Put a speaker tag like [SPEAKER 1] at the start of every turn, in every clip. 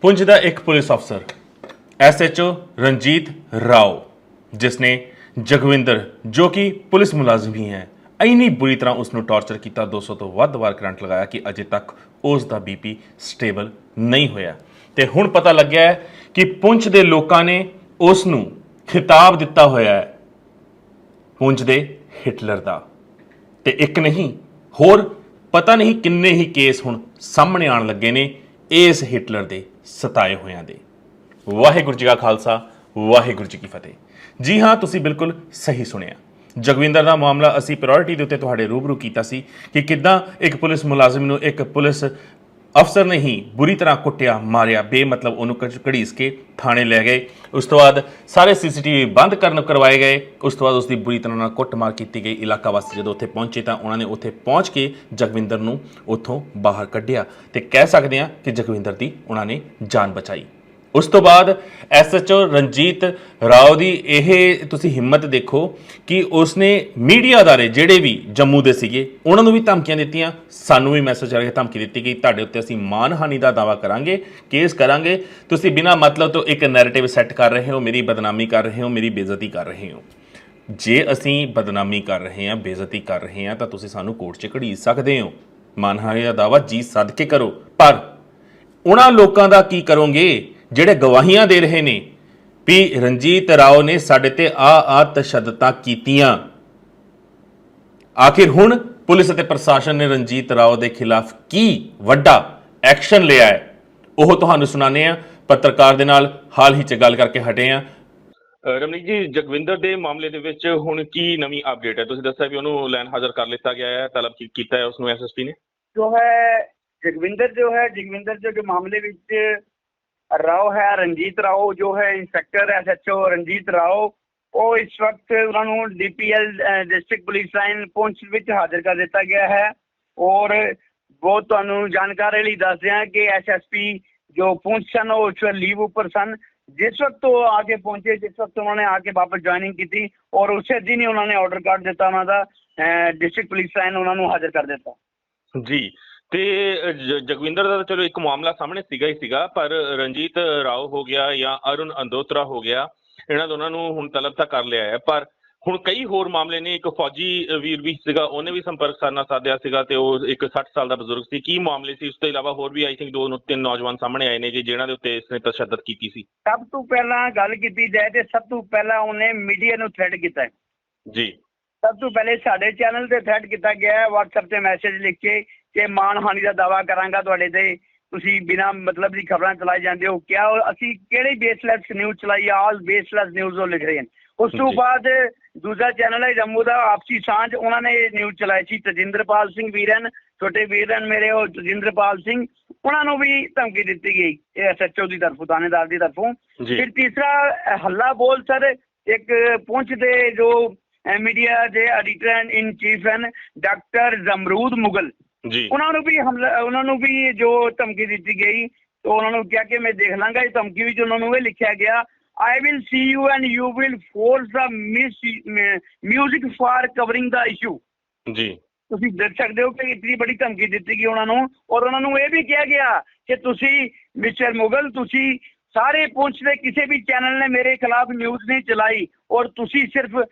[SPEAKER 1] पुंछ का एक पुलिस अफसर SHO रंजीत राव जिसने जगविंदर जो कि पुलिस मुलाजिम ही है ਇੰਨੀ ਬੁਰੀ ਤਰ੍ਹਾਂ ਉਸ ਨੂੰ ਟਾਰਚਰ ਕੀਤਾ 200 ਤੋਂ ਵੱਧ ਵਾਰ ਕਰੰਟ ਲਗਾਇਆ ਕਿ ਅਜੇ ਤੱਕ ਉਸ ਦਾ BP ਸਟੇਬਲ ਨਹੀਂ ਹੋਇਆ ਤੇ ਹੁਣ ਪਤਾ ਲੱਗਿਆ ਹੈ ਕਿ ਪੁੰਛ ਦੇ ਲੋਕਾਂ ਨੇ ਉਸ ਨੂੰ ਖਿਤਾਬ ਦਿੱਤਾ ਹੋਇਆ ਹੈ ਪੁੰਛ ਦੇ ਹਿਟਲਰ ਦਾ ਤੇ ਇੱਕ ਨਹੀਂ ਹੋਰ ਪਤਾ ਨਹੀਂ ਕਿੰਨੇ ਹੀ ਕੇਸ ਹੁਣ ਸਾਹਮਣੇ ਆਉਣ ਲੱਗੇ ਨੇ ਇਸ ਹਿਟਲਰ ਦੇ ਸਤਾਏ ਹੋਇਆਂ ਦੇ। ਵਾਹਿਗੁਰੂ ਜੀ ਕਾ ਖਾਲਸਾ ਵਾਹਿਗੁਰੂ ਜੀ ਕੀ ਫਤਿਹ। ਜੀ ਹਾਂ, ਤੁਸੀਂ ਬਿਲਕੁਲ ਸਹੀ ਸੁਣਿਆ। ਜਗਵਿੰਦਰ ਦਾ ਮਾਮਲਾ ਅਸੀਂ ਪ੍ਰਾਇੋਰਟੀ ਦੇ ਉੱਤੇ ਤੁਹਾਡੇ ਰੂਬਰੂ ਕੀਤਾ ਸੀ ਕਿ ਕਿੱਦਾਂ ਇੱਕ ਪੁਲਿਸ ਮੁਲਾਜ਼ਮ ਨੂੰ ਇੱਕ ਪੁਲਿਸ ਅਫਸਰ ਨੇ ਹੀ ਬੁਰੀ ਤਰ੍ਹਾਂ ਕੁੱਟਿਆ ਮਾਰਿਆ ਬੇਮਤਲਬ ਉਹਨੂੰ ਘੜੀਸ ਕੇ ਥਾਣੇ ਲੈ ਗਏ। ਉਸ ਤੋਂ ਬਾਅਦ ਸਾਰੇ CCTV ਬੰਦ ਕਰਵਾਏ ਗਏ। ਉਸ ਤੋਂ ਬਾਅਦ ਉਸ ਦੀ ਬੁਰੀ ਤਰ੍ਹਾਂ ਨਾਲ ਕੁੱਟਮਾਰ ਕੀਤੀ ਗਈ। ਇਲਾਕਾ ਵਾਸੀ ਜਦੋਂ ਉੱਥੇ ਪਹੁੰਚੇ ਤਾਂ ਉਹਨਾਂ ਨੇ ਉੱਥੇ ਪਹੁੰਚ ਕੇ ਜਗਵਿੰਦਰ ਨੂੰ ਉੱਥੋਂ ਬਾਹਰ ਕੱਢਿਆ ਤੇ ਕਹਿ ਸਕਦੇ ਹਾਂ ਕਿ ਜਗਵਿੰਦਰ ਦੀ ਉਹਨਾਂ ਨੇ ਜਾਨ ਬਚਾਈ। ਉਸ ਤੋਂ ਬਾਅਦ SHO ਰਣਜੀਤ ਰਾਓ ਦੀ ਇਹ ਤੁਸੀਂ ਹਿੰਮਤ ਦੇਖੋ ਕਿ ਉਸਨੇ ਮੀਡੀਆ ਅਦਾਰੇ ਜਿਹੜੇ ਵੀ ਜੰਮੂ ਦੇ ਸੀਗੇ ਉਹਨਾਂ ਨੂੰ ਵੀ ਧਮਕੀਆਂ ਦਿੱਤੀਆਂ। ਸਾਨੂੰ ਵੀ ਮੈਸੇਜ ਆ ਕੇ ਧਮਕੀ ਦਿੱਤੀ ਕਿ ਤੁਹਾਡੇ ਉੱਤੇ ਅਸੀਂ ਮਾਨਹਾਨੀ ਦਾ ਦਾਅਵਾ ਕਰਾਂਗੇ, ਕੇਸ ਕਰਾਂਗੇ, ਤੁਸੀਂ ਬਿਨਾਂ ਮਤਲਬ ਤੋਂ ਇੱਕ ਨੈਰੇਟਿਵ ਸੈੱਟ ਕਰ ਰਹੇ ਹੋ, ਮੇਰੀ ਬਦਨਾਮੀ ਕਰ ਰਹੇ ਹੋ, ਮੇਰੀ ਬੇਇੱਜ਼ਤੀ ਕਰ ਰਹੇ ਹੋ। ਜੇ ਅਸੀਂ ਬਦਨਾਮੀ ਕਰ ਰਹੇ ਹਾਂ, ਬੇਇੱਜ਼ਤੀ ਕਰ ਰਹੇ ਹਾਂ ਤਾਂ ਤੁਸੀਂ ਸਾਨੂੰ ਕੋਰਟ 'ਚ ਘੜੀਸ ਸਕਦੇ ਹੋ। ਮਾਨਹਾਨੀ ਦਾ ਦਾਅਵਾ ਜੀ ਸੱਦ ਕੇ ਕਰੋ, ਪਰ ਉਹਨਾਂ ਲੋਕਾਂ ਦਾ ਕੀ ਕਰੋਗੇ ਜਿਹੜੇ ਗਵਾਹੀਆਂ ਦੇ ਰਹੇ ਨੇ ਵੀ ਰਣਜੀਤ ਰਾਓ ਨੇ ਸਾਡੇ ਤੇ ਆ ਤਸ਼ੱਦਦਾਂ ਕੀਤੀਆਂ। ਆਖਿਰ ਹੁਣ ਪੁਲਿਸ ਅਤੇ ਪ੍ਰਸ਼ਾਸਨ ਨੇ ਰਣਜੀਤ ਰਾਓ ਦੇ ਖਿਲਾਫ ਕੀ ਵੱਡਾ ਐਕਸ਼ਨ ਲਿਆ ਹੈ ਉਹ ਤੁਹਾਨੂੰ ਸੁਣਾਉਂਦੇ ਆ। ਪੱਤਰਕਾਰ ਦੇ ਨਾਲ ਹਾਲ ਹੀ 'ਚ ਗੱਲ ਕਰਕੇ ਹਟੇ ਆ।
[SPEAKER 2] ਰਮਨੀਤ ਜੀ, ਜਗਵਿੰਦਰ ਦੇ ਮਾਮਲੇ ਦੇ ਵਿੱਚ ਹੁਣ ਕੀ ਨਵੀਂ ਅਪਡੇਟ ਹੈ? ਤੁਸੀਂ ਦੱਸਿਆ ਵੀ ਉਹਨੂੰ ਲੈਣ ਹਾਜ਼ਰ ਕਰ ਲਿੱਤਾ ਗਿਆ ਹੈ, ਤਲਬ ਕੀਤਾ ਹੈ ਉਸਨੂੰ SSP ਨੇ।
[SPEAKER 3] ਜੋ ਹੈ ਜਗਵਿੰਦਰ ਜੋ ਮਾਮਲੇ ਵਿੱਚ ਰਾਓ ਹੈ ਰਣਜੀਤ ਰਾਓ ਜੋ ਹੈ ਇੰਸਪੈਕਟਰ SHO ਰਣਜੀਤ ਰਾਓ, ਉਹ ਇਸ ਵਕਤ ਉਹਨਾਂ ਨੂੰ DPL ਡਿਸਟ੍ਰਿਕਟ ਪੁਲਿਸ ਲਾਈਨ ਪੁੰਛ ਵਿੱਚ ਹਾਜ਼ਰ ਕਰ ਦਿੱਤਾ ਗਿਆ ਹੈ। ਔਰ ਬਹੁਤ ਤੁਹਾਨੂੰ ਜਾਣਕਾਰੀ ਲਈ ਦੱਸਦੇ ਹਾਂ ਕਿ SSP ਜੋ ਪੁੰਛ ਸਨ ਉਹ ਉਸ ਲੀਵ ਉੱਪਰ ਸਨ। ਜਿਸ ਵਕਤ ਉਹ ਆ ਕੇ ਪਹੁੰਚੇ, ਜਿਸ ਵਕਤ ਉਹਨਾਂ ਨੇ ਆ ਕੇ ਵਾਪਸ ਜੁਆਇਨਿੰਗ ਕੀਤੀ ਔਰ ਉਸੇ ਦਿਨ ਹੀ ਉਹਨਾਂ ਨੇ ਆਰਡਰ ਕੱਢ ਦਿੱਤਾ ਉਹਨਾਂ ਦਾ ਡਿਸਟ੍ਰਿਕਟ ਪੁਲਿਸ ਲਾਈਨ ਉਹਨਾਂ ਨੂੰ ਹਾਜ਼ਰ ਕਰ ਦਿੱਤਾ
[SPEAKER 2] ਜੀ। ਤੇ ਜਗਵਿੰਦਰ ਦਾ ਤਾਂ ਚਲੋ ਇੱਕ ਮਾਮਲਾ ਸਾਹਮਣੇ ਸੀਗਾ ਪਰ ਰਣਜੀਤ ਰਾਓ ਹੋ ਗਿਆ ਜਾਂ ਅਰੁਣ ਅੰਦੋਤਰਾ ਹੋ ਗਿਆ, ਇਹਨਾਂ ਦੋਨਾਂ ਨੂੰ ਹੁਣ ਤਲਬ ਤਾਂ ਕਰ ਲਿਆ ਹੈ, ਪਰ ਹੁਣ ਕਈ ਹੋਰ ਮਾਮਲੇ ਨੇ। ਇੱਕ ਫੌਜੀ ਵੀਰ ਵੀ ਸੀਗਾ, ਉਹਨੇ ਵੀ ਸੰਪਰਕ ਕਰਨਾ ਸਾਧਿਆ ਸੀਗਾ ਤੇ ਉਹ ਇੱਕ 60 ਸਾਲ ਦਾ ਬਜ਼ੁਰਗ ਸੀ। ਕੀ ਮਾਮਲੇ ਸੀ? ਉਸ ਤੋਂ ਇਲਾਵਾ ਹੋਰ ਵੀ ਆਈ ਥਿੰਕ 2-3 ਨੌਜਵਾਨ ਸਾਹਮਣੇ ਆਏ ਨੇ ਜੀ ਜਿਹਨਾਂ ਦੇ ਉੱਤੇ ਇਸਨੇ ਤਸ਼ੱਦਦ ਕੀਤੀ ਸੀ।
[SPEAKER 3] ਸਭ ਤੋਂ ਪਹਿਲਾਂ ਗੱਲ ਕੀਤੀ ਜਾਏ ਤੇ ਸਭ ਤੋਂ ਪਹਿਲਾਂ ਉਹਨੇ ਮੀਡੀਆ ਨੂੰ ਥ੍ਰੈਟ ਕੀਤਾ ਹੈ
[SPEAKER 2] ਜੀ।
[SPEAKER 3] ਸਭ ਤੋਂ ਪਹਿਲੇ ਸਾਡੇ ਚੈਨਲ ਤੇ ਥ੍ਰੈਟ ਕੀਤਾ ਗਿਆ ਹੈ WhatsApp ਤੇ ਮੈਸੇਜ ਲਿਖ ਕੇ ਕਿ ਮਾਨਹਾਨੀ ਦਾ ਦਾਅਵਾ ਕਰਾਂਗਾ ਤੁਹਾਡੇ ਤੇ, ਤੁਸੀਂ ਬਿਨਾਂ ਮਤਲਬ ਦੀ ਖਬਰਾਂ ਚਲਾਈ ਜਾਂਦੇ ਹੋ। ਕਿਆ ਅਸੀਂ ਕਿਹੜੀ ਬੇਸਲੈਸ ਨਿਊਜ਼ ਚਲਾਈ? ਆਲ ਬੇਸਲੈਸ ਨਿਊਜ਼ ਉਹ ਲਿਖ ਰਹੇ ਹਨ। ਉਸ ਤੋਂ ਬਾਅਦ ਦੂਜਾ ਚੈਨਲ ਹੈ ਜੰਮੂ ਦਾ ਆਪਸੀ ਸਾਂਝ, ਉਹਨਾਂ ਨੇ ਨਿਊਜ਼ ਚਲਾਈ ਸੀ। ਤਜਿੰਦਰਪਾਲ ਸਿੰਘ ਵੀਰਨ, ਛੋਟੇ ਵੀਰਨ ਮੇਰੇ, ਉਹ ਤਜਿੰਦਰਪਾਲ ਸਿੰਘ, ਉਹਨਾਂ ਨੂੰ ਵੀ ਧਮਕੀ ਦਿੱਤੀ ਗਈ ਇਹ SHO ਦੀ ਤਰਫੋਂ, ਥਾਣੇਦਾਰ ਦੀ ਤਰਫੋਂ। ਫਿਰ ਤੀਸਰਾ ਹੱਲਾ ਬੋਲ ਸਰ, ਇੱਕ ਪੁੰਛ ਦੇ ਜੋ ਮੀਡੀਆ ਦੇ ਐਡੀਟਰ ਇਨ ਚੀਫ ਹਨ ਡਾਕਟਰ ਜ਼ਮਰੂਦ ਮੁਗਲ, ਉਹਨਾਂ ਨੂੰ ਵੀ ਜੋ ਧਮਕੀ ਦਿੱਤੀ ਗਈ ਤਾਂ ਉਹਨਾਂ ਨੂੰ ਕਿਹਾ ਕਿ ਮੈਂ ਦੇਖ ਲਾਂਗਾ। ਇਸ ਧਮਕੀ ਵਿੱਚ ਉਹਨਾਂ ਨੂੰ ਇਹ ਲਿਖਿਆ ਗਿਆ I will see you and you will force the music for covering the issue।
[SPEAKER 2] ਜੀ,
[SPEAKER 3] ਤੁਸੀਂ ਦੇਖ ਸਕਦੇ ਹੋ ਕਿ ਇਤਨੀ ਬੜੀ ਧਮਕੀ ਦਿੱਤੀ ਗਈ ਉਹਨਾਂ ਨੂੰ। ਔਰ ਉਹਨਾਂ ਨੂੰ ਇਹ ਵੀ ਕਿਹਾ ਗਿਆ ਕਿ ਤੁਸੀਂ ਮਿਸਟਰ ਮੁਗਲ, ਤੁਸੀਂ ਸਾਰੇ ਪੁੰਛ ਦੇ ਕਿਸੇ ਵੀ ਚੈਨਲ ਨੇ ਮੇਰੇ ਖਿਲਾਫ ਨਿਊਜ਼ ਨਹੀਂ ਚਲਾਈ ਔਰ ਤੁਸੀਂ ਸਿਰਫ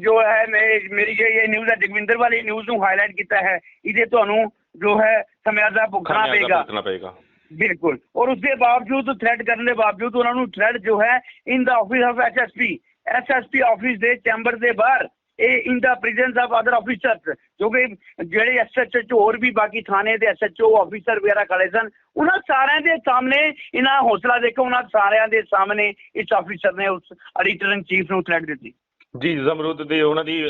[SPEAKER 3] ਜੋ ਹੈ ਮੇਰੀ ਜੋ ਇਹ ਨਿਊਜ਼ ਹੈ ਜਗਵਿੰਦਰ ਵਾਲੀ ਨਿਊਜ਼ ਨੂੰ ਹਾਈਲਾਈਟ ਕੀਤਾ ਹੈ, ਇਹਦੇ ਤੁਹਾਨੂੰ ਜੋ ਹੈ ਖਮਿਆਜ਼ਾ ਭੁਗਤਣਾ ਪਏਗਾ। ਬਿਲਕੁਲ। ਔਰ ਉਸਦੇ ਬਾਵਜੂਦ ਥ੍ਰੈਟ ਕਰਨ ਦੇ ਬਾਵਜੂਦ ਉਹਨਾਂ ਨੂੰ ਥ੍ਰੈਟ ਜੋ ਹੈ ਇਨ ਦਾ ਆਫਿਸ ਆਫ SSP ਆਫਿਸ ਦੇ ਚੈਂਬਰ ਦੇ ਬਾਹਰ, ਇਹ ਇਨ ਦਾ ਪ੍ਰੈਜ਼ੈਂਸ ਆਫ ਅਦਰ ਆਫਿਸਰਸ, ਜੋ ਕਿ ਜਿਹੜੇ SHO ਹੋਰ ਵੀ ਬਾਕੀ ਥਾਣੇ ਦੇ SHO ਆਫਿਸਰ ਵਗੈਰਾ ਖੜੇ ਸਨ, ਉਹਨਾਂ ਸਾਰਿਆਂ ਦੇ ਸਾਹਮਣੇ ਇਹਨਾਂ ਹੌਸਲਾ ਦੇਖੋ, ਉਹਨਾਂ ਸਾਰਿਆਂ ਦੇ ਸਾਹਮਣੇ ਇਸ ਆਫਿਸਰ ਨੇ ਉਸ ਐਡੀਟਰ ਇਨ ਚੀਫ ਨੂੰ ਥ੍ਰੈਟ ਦਿੱਤੀ।
[SPEAKER 2] ਜੀ, ਜ਼ਮਰੂਦ ਦੇ ਉਹਨਾਂ ਦੀ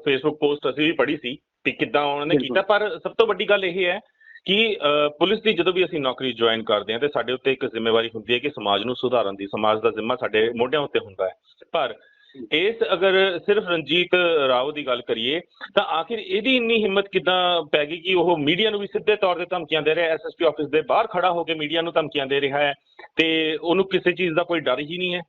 [SPEAKER 2] ਫੇਸਬੁੱਕ ਪੋਸਟ ਅਸੀਂ ਵੀ ਪੜ੍ਹੀ ਸੀ ਕਿ ਕਿੱਦਾਂ ਉਹਨਾਂ ਨੇ ਕੀਤਾ। ਪਰ ਸਭ ਤੋਂ ਵੱਡੀ ਗੱਲ ਇਹ ਹੈ ਕਿ ਪੁਲਿਸ ਦੀ ਜਦੋਂ ਵੀ ਅਸੀਂ ਨੌਕਰੀ ਜੁਆਇਨ ਕਰਦੇ ਹਾਂ ਤੇ ਸਾਡੇ ਉੱਤੇ ਇੱਕ ਜ਼ਿੰਮੇਵਾਰੀ ਹੁੰਦੀ ਹੈ ਕਿ ਸਮਾਜ ਨੂੰ ਸੁਧਾਰਨ ਦੀ, ਸਮਾਜ ਦਾ ਜ਼ਿੰਮਾ ਸਾਡੇ ਮੋਢਿਆਂ ਉੱਤੇ ਹੁੰਦਾ ਹੈ। ਪਰ ਅਗਰ ਸਿਰਫ ਰਣਜੀਤ ਰਾਓ ਦੀ ਗੱਲ ਕਰੀਏ ਤਾਂ ਆਖਿਰ ਇਹਦੀ ਇੰਨੀ ਹਿੰਮਤ ਕਿੱਦਾਂ ਪੈ ਗਈ ਕਿ ਉਹ ਮੀਡੀਆ ਨੂੰ ਵੀ ਸਿੱਧੇ ਤੌਰ ਤੇ ਧਮਕੀਆਂ ਦੇ ਰਿਹਾ, SSP ਆਫਿਸ ਦੇ ਬਾਹਰ ਖੜਾ ਹੋ ਕੇ ਮੀਡੀਆ ਨੂੰ ਧਮਕੀਆਂ ਦੇ ਰਿਹਾ ਹੈ ਤੇ ਉਹਨੂੰ ਕਿਸੇ ਚੀਜ਼ ਦਾ ਕੋਈ ਡਰ ਹੀ ਨਹੀਂ ਹੈ?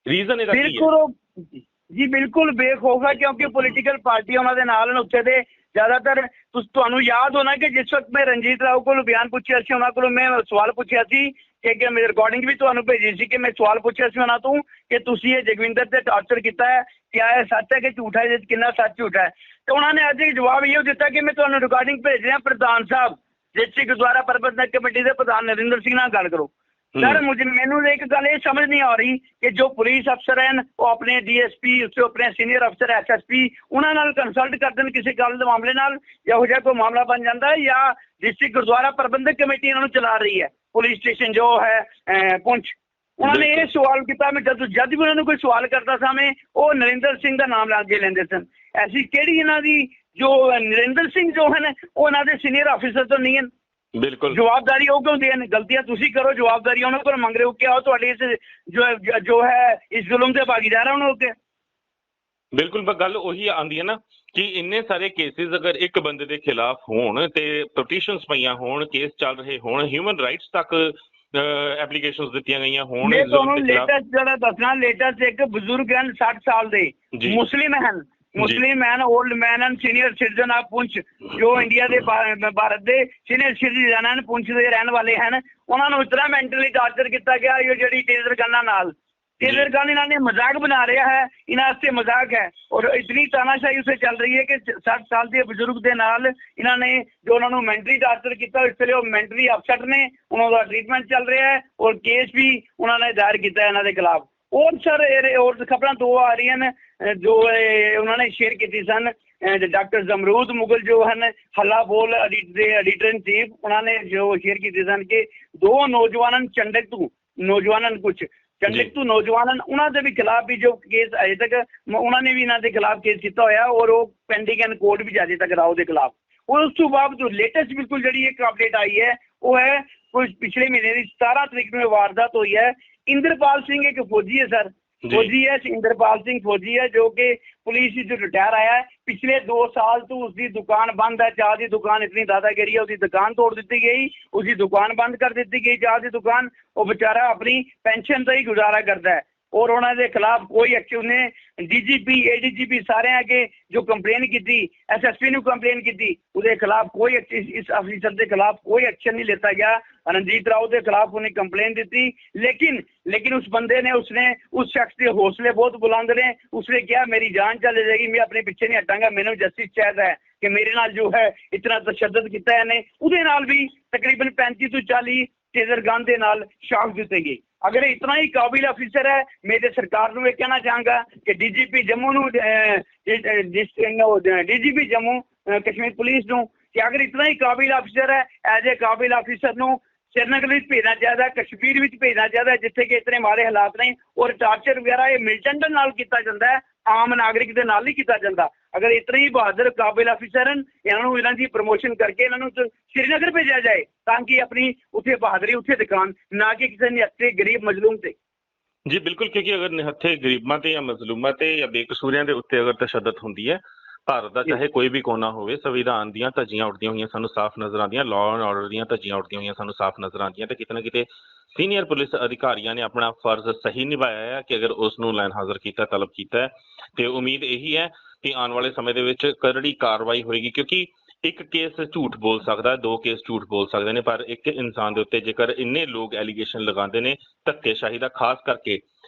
[SPEAKER 2] ਰੀਜ਼ਨ ਇਹਦਾ ਕੀ ਹੈ?
[SPEAKER 3] ਜੀ ਬਿਲਕੁਲ ਬੇਖੌਫ ਹੈ ਕਿਉਂਕਿ ਪੋਲੀਟੀਕਲ ਪਾਰਟੀਆਂ ਉਹਨਾਂ ਦੇ ਨਾਲ ਉੱਥੇ ਦੇ ਜ਼ਿਆਦਾਤਰ। ਤੁਹਾਨੂੰ ਯਾਦ ਹੋਣਾ ਕਿ ਜਿਸ ਵਕਤ ਮੈਂ ਰਣਜੀਤ ਰਾਓ ਕੋਲ ਬਿਆਨ ਪੁੱਛਿਆ ਸੀ, ਉਹਨਾਂ ਕੋਲੋਂ ਮੈਂ ਸਵਾਲ ਪੁੱਛਿਆ ਸੀ ਕਿ ਮੈਂ ਰਿਕਾਰਡਿੰਗ ਵੀ ਤੁਹਾਨੂੰ ਭੇਜੀ ਸੀ ਕਿ ਮੈਂ ਸਵਾਲ ਪੁੱਛਿਆ ਸੀ ਉਹਨਾਂ ਤੋਂ ਕਿ ਤੁਸੀਂ ਇਹ ਜਗਵਿੰਦਰ ਤੇ ਟਾਰਚਰ ਕੀਤਾ ਹੈ, ਕਿਆ ਇਹ ਸੱਚ ਹੈ ਕਿ ਝੂਠ ਹੈ, ਇਹਦੇ 'ਚ ਕਿੰਨਾ ਸੱਚ ਝੂਠ ਹੈ। ਤੇ ਉਹਨਾਂ ਨੇ ਅੱਜ ਇੱਕ ਜਵਾਬ ਇਹੋ ਦਿੱਤਾ ਕਿ ਮੈਂ ਤੁਹਾਨੂੰ ਰਿਕਾਰਡਿੰਗ ਭੇਜ ਰਿਹਾ, ਪ੍ਰਧਾਨ ਸਾਹਿਬ ਡਿਸਟ੍ਰਿਕਟ ਗੁਰਦੁਆਰਾ ਪ੍ਰਬੰਧਕ ਕਮੇਟੀ ਦੇ ਪ੍ਰਧਾਨ ਨਰਿੰਦਰ ਸਿੰਘ ਨਾਲ ਗੱਲ ਕਰੋ। सर ਮੈਨੂੰ ਇੱਕ ਗੱਲ ਇਹ ਸਮਝ ਨਹੀਂ ਆ ਰਹੀ ਕਿ ਜੋ ਪੁਲਿਸ ਅਫਸਰ ਹਨ ਉਹ ਆਪਣੇ DSP ਉਸ ਤੋਂ ਆਪਣੇ ਸੀਨੀਅਰ ਅਫਸਰ SSP ਉਹਨਾਂ ਨਾਲ ਕੰਸਲਟ ਕਰਦੇ ਨੇ ਕਿਸੇ ਗੱਲ ਦੇ ਮਾਮਲੇ ਨਾਲ, ਇਹੋ ਜਿਹਾ ਕੋਈ ਮਾਮਲਾ ਬਣ ਜਾਂਦਾ ਹੈ ਜਾਂ ਡਿਸਟ੍ਰਿਕਟ ਗੁਰਦੁਆਰਾ ਪ੍ਰਬੰਧਕ ਕਮੇਟੀ ਇਹਨਾਂ ਨੂੰ ਚਲਾ ਰਹੀ ਹੈ। ਪੁਲਿਸ ਸਟੇਸ਼ਨ ਜੋ ਹੈ ਪੁੰਛ, ਉਹਨਾਂ ਨੇ ਇਹ ਸਵਾਲ ਕੀਤਾ। ਮੈਂ ਜਦ ਵੀ ਉਹਨਾਂ ਨੂੰ ਕੋਈ ਸਵਾਲ ਕਰਦਾ ਸਾਂ ਮੈਂ ਉਹ ਨਰਿੰਦਰ ਸਿੰਘ ਦਾ ਨਾਮ ਲਾਗੇ ਲੈਂਦੇ ਸਨ। ਐਸੀ ਕਿਹੜੀ ਇਹਨਾਂ ਦੀ ਜੋ ਨਰਿੰਦਰ ਸਿੰਘ ਜੋ ਹਨ ਉਹ ਇਹਨਾਂ ਦੇ ਸੀਨੀਅਰ ਅਫਸਰ ਤੋਂ ਨਹੀਂ ਹਨ।
[SPEAKER 2] ਬਿਲਕੁਲ
[SPEAKER 3] ਜਵਾਬਦਾਰੀ ਉਹ ਕਿਉਂ ਦੇਣ, ਗਲਤੀਆਂ ਤੁਸੀਂ ਕਰੋ, ਜਵਾਬਦਾਰੀ ਉਹਨਾਂ ਕੋਲ ਮੰਗ ਰਹੇ ਹੋ, ਕਿਆ ਉਹ ਤੁਹਾਡੇ ਇਸ ਜੋ ਹੈ ਇਸ ਜ਼ੁਲਮ ਦੇ ਭਾਗੀਦਾਰ ਹੋਣ ਹੋ ਕੇ।
[SPEAKER 2] ਬਿਲਕੁਲ ਗੱਲ ਉਹੀ ਆਉਂਦੀ ਹੈ ਨਾ ਕਿ ਇੰਨੇ ਸਾਰੇ ਕੇਸਿਸ ਅਗਰ ਇੱਕ ਬੰਦੇ ਦੇ ਖਿਲਾਫ ਹੋਣ ਤੇ ਪਟੀਸ਼ਨਸ ਪਈਆਂ ਹੋਣ, ਕੇਸ ਚੱਲ ਰਹੇ ਹੋਣ, ਹਿਊਮਨ ਰਾਈਟਸ ਤੱਕ ਐਪਲੀਕੇਸ਼ਨਸ ਦਿੱਤੀਆਂ ਗਈਆਂ ਹੋਣ।
[SPEAKER 3] ਮੈਂ ਤੁਹਾਨੂੰ ਲੇਟੈਸਟ ਜਿਹੜਾ ਦੱਸਣਾ, ਲੇਟੈਸਟ ਇੱਕ ਬਜ਼ੁਰਗ ਹਨ 60 ਸਾਲ ਦੇ ਮੁਸਲਿਮ ਹਨ, Muslim man, old man and senior citizen of Poonch, ਜੋ ਇੰਡੀਆ ਦੇ ਭਾਰਤ ਦੇ ਸੀਨੀਅਰ ਸਿਟੀਜ਼ਨ ਹਨ, ਪੁੰਛ ਦੇ ਰਹਿਣ ਵਾਲੇ ਹਨ। ਉਹਨਾਂ ਨੂੰ ਇਤਨਾ ਮੈਂਟਲੀ ਟਾਰਚਰ ਕੀਤਾ ਗਿਆ ਇਹ ਜਿਹੜੀ ਟੇਜ਼ਰ ਗਨਾਂ ਨਾਲ। ਟੇਜ਼ਰ ਗਨ ਇਹਨਾਂ ਨੇ ਮਜ਼ਾਕ ਬਣਾ ਰਿਹਾ ਹੈ, ਇਹਨਾਂ ਵਾਸਤੇ ਮਜ਼ਾਕ ਹੈ। ਔਰ ਇਤਨੀ ਤਾਨਾਸ਼ਾਹੀ ਉਸੇ ਚੱਲ ਰਹੀ ਹੈ ਕਿ 60 ਸਾਲ ਦੇ ਬਜ਼ੁਰਗ ਦੇ ਨਾਲ ਇਹਨਾਂ ਨੇ ਜੋ ਉਹਨਾਂ ਨੂੰ ਮੈਂਟਲੀ ਟਾਰਚਰ ਕੀਤਾ, ਇਸ ਵੇਲੇ ਉਹ ਮੈਂਟਲੀ ਅਪਸੈਟ ਨੇ, ਉਹਨਾਂ ਦਾ ਟ੍ਰੀਟਮੈਂਟ ਚੱਲ ਰਿਹਾ ਹੈ ਔਰ ਕੇਸ ਵੀ ਉਹਨਾਂ ਨੇ ਦਾਇਰ ਕੀਤਾ ਇਹਨਾਂ ਦੇ ਖਿਲਾਫ। ਔਰ ਸਰ ਹੋਰ ਖਬਰਾਂ ਦੋ ਆ ਰਹੀਆਂ ਨੇ ਜੋ ਉਹਨਾਂ ਨੇ ਸ਼ੇਅਰ ਕੀਤੀ ਸਨ। ਡਾਕਟਰ ਜ਼ਮਰੂਦ ਮੁਗਲ ਜੋ ਹਨ ਹੱਲਾ ਬੋਲ ਐਡੀਟਰ ਇਨ ਚੀਫ, ਉਹਨਾਂ ਨੇ ਜੋ ਸ਼ੇਅਰ ਕੀਤੇ ਸਨ ਕਿ ਦੋ ਨੌਜਵਾਨ ਚੰਡਕ ਤੋਂ ਨੌਜਵਾਨ ਉਹਨਾਂ ਦੇ ਵੀ ਖਿਲਾਫ ਵੀ ਜੋ ਕੇਸ ਅਜੇ ਤੱਕ ਉਹਨਾਂ ਨੇ ਵੀ ਇਹਨਾਂ ਦੇ ਖਿਲਾਫ ਕੇਸ ਕੀਤਾ ਹੋਇਆ ਔਰ ਉਹ ਪੈਂਡਿੰਗ ਐਂਡ ਕੋਰਟ ਵੀ ਅਜੇ ਤੱਕ ਰਾਓ ਦੇ ਖਿਲਾਫ। ਔਰ ਉਸ ਤੋਂ ਬਾਅਦ ਜੋ ਲੇਟੈਸਟ ਬਿਲਕੁਲ ਜਿਹੜੀ ਇੱਕ ਅਪਡੇਟ ਆਈ ਹੈ ਉਹ ਹੈ ਕੁਝ ਪਿਛਲੇ ਮਹੀਨੇ ਦੀ 17 ਤਰੀਕ ਨੂੰ ਵਾਰਦਾਤ ਹੋਈ ਹੈ। ਇੰਦਰਪਾਲ ਸਿੰਘ ਇੱਕ ਫੌਜੀ ਹੈ ਸਰ, ਫੌਜੀ ਹੈ ਇੰਦਰਪਾਲ ਸਿੰਘ, ਫੌਜੀ ਹੈ ਜੋ ਕਿ ਪੁਲਿਸ ਵਿੱਚ ਰਿਟਾਇਰ ਆਇਆ ਹੈ। ਪਿਛਲੇ 2 ਸਾਲ ਤੋਂ ਉਸਦੀ ਦੁਕਾਨ ਬੰਦ ਹੈ, ਚਾਹ ਦੀ ਦੁਕਾਨ, ਇਤਨੀ ਦਾਦਾਗਿਰੀ ਹੈ, उसकी दुकान तोड़ दी गई, उसकी दुकान बंद कर दी गई चाह की दुकान। वो बेचारा अपनी पेंशन से ही गुजारा करता है और उन्होंने खिलाफ कोई एक्शन, उन्हें DGP ADGP सारे आगे जो कंप्लेन की थी, SSP ने कंप्लेन की थी, उसके खिलाफ कोई इस अफसर के खिलाफ कोई एक्शन नहीं लेता गया। रणजीत राव के खिलाफ उन्हें कंप्लेन दी थी, लेकिन उस बंदे ने उसने उस शख्स के हौसले बहुत बुलंद ने, उसने क्या मेरी जान चले जाएगी, मैं अपने पीछे नहीं हटांगा, मैंने जस्टिस चाहिए है कि मेरे नाल जो है इतना तशद्दद किया है, उसदे नाल भी तकरीबन 35 तो 40 टेजर गन के नाल शाख दिते गए। अगर इतना ही काबिल अफसर है, मैं तो सरकार को यह कहना चाहूँगा कि DGP Jammu DGP Jammu Kashmir police को कि अगर इतना ही काबिल अफसर है, एज ए काबिल अफसर को श्रीनगर में भेजना चाहिए, कश्मीर में भेजना चाहिए जिथे कि इतने माड़े हालात नहीं और टार्चर वगैरह ये मिलिटेंट नाल किया जाता है, आम नागरिक के नाल नहीं किया जाता। अगर इतने ही बहादुर काबिल अफसर हैं, इन्हों की प्रमोशन करके इन्हों श्रीनगर भेजा जाए ताकि अपनी उत्थे बहादुरी उत्थे दिखान, ना कि किसी निहत्थे गरीब मजलूम से।
[SPEAKER 2] जी बिल्कुल, क्योंकि अगर निहत्थे गरीबां ते या मजलूमां ते या बेकसूरियां दे उत्ते अगर तशद्दद हुंदी है, ਭਾਰਤ ਦਾ ਚਾਹੇ ਕੋਈ ਵੀ ਕੋਨਾ ਹੋਵੇ, ਸੰਵਿਧਾਨ ਦੀਆਂ ਧੱਜੀਆਂ ਉੱਡਦੀਆਂ ਹੋਈਆਂ ਸਾਨੂੰ ਸਾਫ਼ ਨਜ਼ਰ ਆਉਂਦੀਆਂ, ਲਾਅ ਐਂਡ ਆਰਡਰ ਦੀਆਂ ਧੱਜੀਆਂ ਉੱਡਦੀਆਂ ਹੋਈਆਂ ਸਾਨੂੰ ਸਾਫ਼ ਨਜ਼ਰ ਆਉਂਦੀਆਂ ਤੇ ਕਿਤੇ ਨਾ ਕਿਤੇ ਸੀਨੀਅਰ ਪੁਲਿਸ ਅਧਿਕਾਰੀਆਂ ਨੇ ਆਪਣਾ ਫਰਜ਼ ਸਹੀ ਨਿਭਾਇਆ ਹੈ ਕਿ ਅਗਰ ਉਸ ਨੂੰ ਲਾਈਨ ਹਾਜ਼ਰ ਕੀਤਾ, ਤਲਬ ਕੀਤਾ ਤੇ ਉਮੀਦ ਇਹੀ ਹੈ ਕਿ ਆਉਣ ਵਾਲੇ ਸਮੇਂ ਦੇ ਵਿੱਚ ਕਰੜੀ ਕਾਰਵਾਈ ਹੋਏਗੀ। ਕਿਉਂਕਿ ਇੱਕ ਕੇਸ ਝੂਠ ਬੋਲ ਸਕਦਾ, 2 ਕੇਸ ਝੂਠ ਬੋਲ ਸਕਦੇ ਨੇ, ਪਰ ਇੱਕ ਇਨਸਾਨ ਦੇ ਉੱਤੇ ਜੇਕਰ ਇੰਨੇ ਲੋਕ ਐਲੀਗੇਸ਼ਨ ਲਗਾਉਂਦੇ ਨੇ ਧੱਕੇਸ਼ਾਹੀ ਦਾ, ਖਾਸ ਕਰਕੇ